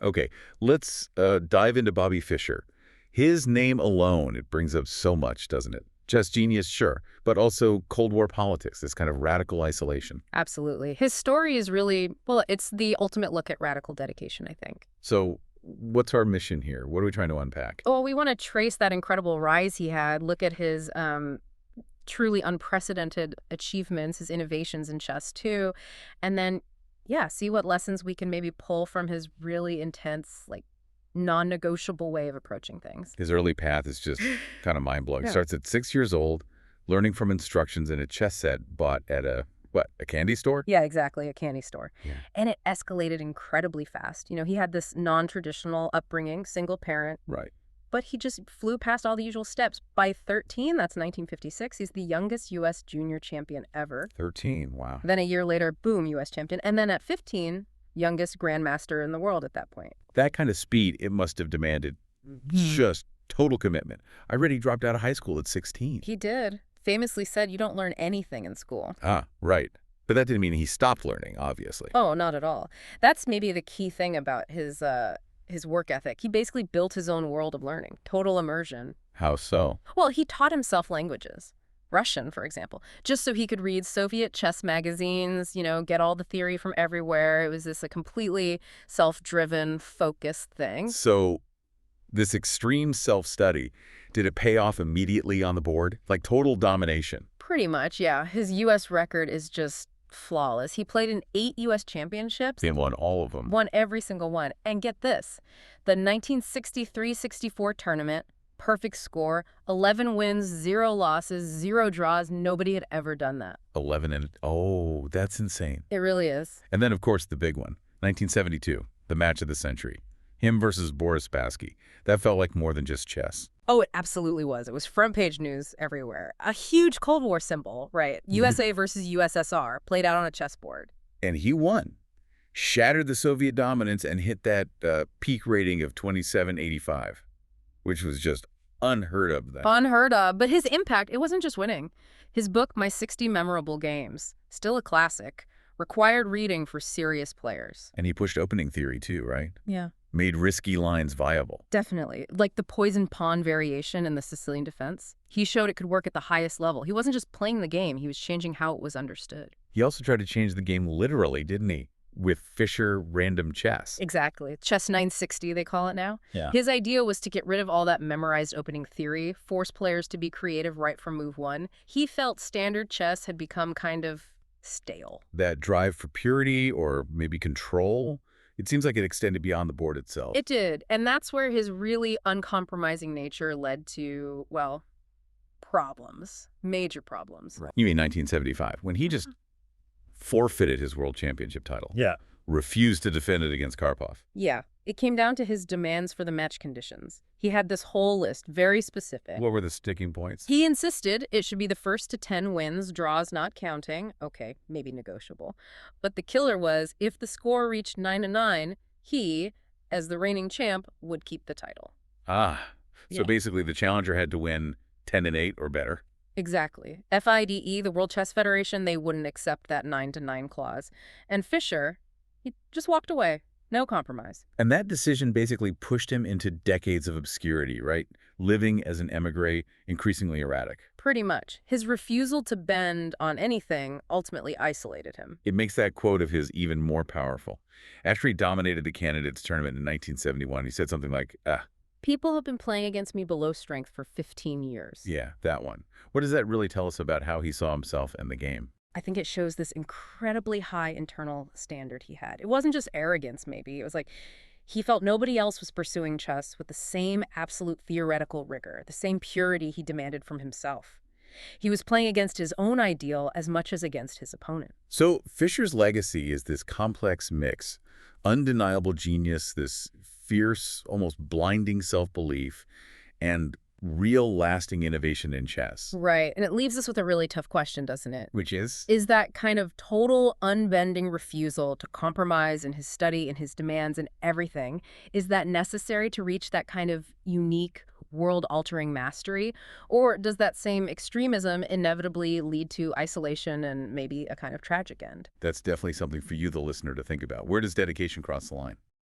Okay, let's dive into Bobby Fischer. His name alone, it brings up so much, doesn't it? Chess genius, sure, but also Cold War politics, this kind of radical isolation. Absolutely. His story is really, well, it's the ultimate look at radical dedication, I think. So what's our mission here? What are we trying to unpack? Well, we want to trace that incredible rise he had, look at his truly unprecedented achievements, his innovations in chess too, and then, yeah, see what lessons we can maybe pull from his really intense, like, non-negotiable way of approaching things. His early path is just kind of mind-blowing. Yeah. Starts at 6 years old, learning from instructions in a chess set bought at a candy store? Yeah, exactly, a candy store. Yeah. And it escalated incredibly fast. You know, he had this non-traditional upbringing, single parent, Right. but he just flew past all the usual steps. By 13, that's 1956, he's the youngest U.S. junior champion ever. 13, wow. Then a year later, boom, U.S. champion. And then at 15, youngest grandmaster in the world at that point. That kind of speed, it must have demanded just total commitment. I read he dropped out of high school at 16. He did. Famously said, you don't learn anything in school. Ah, right. But that didn't mean he stopped learning, obviously. Oh, not at all. That's maybe the key thing about his work ethic. He basically built his own world of learning, total immersion. How so? Well, he taught himself languages. Russian, for example, just so he could read Soviet chess magazines, you know, get all the theory from everywhere. It was this a completely self-driven, focused thing. So this extreme self-study, did it pay off immediately on the board? Like total domination? Pretty much, yeah. His U.S. record is just flawless. He played in 8 U.S. championships. He won all of them. Won every single one. And get this, the 1963-64 tournament, perfect score, 11 wins, 0 losses, 0 draws. Nobody had ever done that. 11 and... Oh, that's insane. It really is. And then, of course, the big one, 1972, the match of the century. Him versus Boris Spassky. That felt like more than just chess. Oh, it absolutely was. It was front page news everywhere. A huge Cold War symbol, right? USA versus USSR, played out on a chessboard. And he won. Shattered the Soviet dominance and hit that peak rating of 2785, which was just unheard of then. Unheard of. But his impact, it wasn't just winning. His book, My 60 Memorable Games, still a classic, required reading for serious players. And he pushed opening theory too, right? Yeah. Made risky lines viable. Definitely. Like the poison pawn variation in the Sicilian defense. He showed it could work at the highest level. He wasn't just playing the game, he was changing how it was understood. He also tried to change the game literally, didn't he? With Fischer random chess. Exactly. Chess 960, they call it now. Yeah. His idea was to get rid of all that memorized opening theory, force players to be creative right from move one. He felt standard chess had become kind of stale. That drive for purity or maybe control, it seems like it extended beyond the board itself. It did. And that's where his really uncompromising nature led to, well, problems. Major problems. Right. You mean 1975, when he just forfeited his world championship title. Yeah. Refused to defend it against Karpov. Yeah. It came down to his demands for the match conditions. He had this whole list, very specific. What were the sticking points? He insisted it should be the first to 10 wins, draws not counting. Okay, maybe negotiable. But the killer was, if the score reached 9-9, he, as the reigning champ, would keep the title. Ah, so Yeah. basically the challenger had to win 10-8 or better. Exactly. FIDE, the World Chess Federation, they wouldn't accept that 9-9 clause. And Fischer, he just walked away. No compromise. And that decision basically pushed him into decades of obscurity, right? Living as an emigre, increasingly erratic. Pretty much. His refusal to bend on anything ultimately isolated him. It makes that quote of his even more powerful. After he dominated the candidates tournament in 1971, he said something like, People have been playing against me below strength for 15 years. yeah, that one. What does that really tell us about how he saw himself and the game? I think it shows this incredibly high internal standard he had. It wasn't just arrogance, maybe. It was like he felt nobody else was pursuing chess with the same absolute theoretical rigor, the same purity he demanded from himself. He was playing against his own ideal as much as against his opponent. So Fischer's legacy is this complex mix. Undeniable genius, this fierce, almost blinding self-belief, and real lasting innovation in chess. Right. And it leaves us with a really tough question, doesn't it? Which is? Is that kind of total unbending refusal to compromise in his study and his demands and everything, is that necessary to reach that kind of unique, world-altering mastery? Or does that same extremism inevitably lead to isolation and maybe a kind of tragic end? That's definitely something for you, the listener, to think about. Where does dedication cross the line?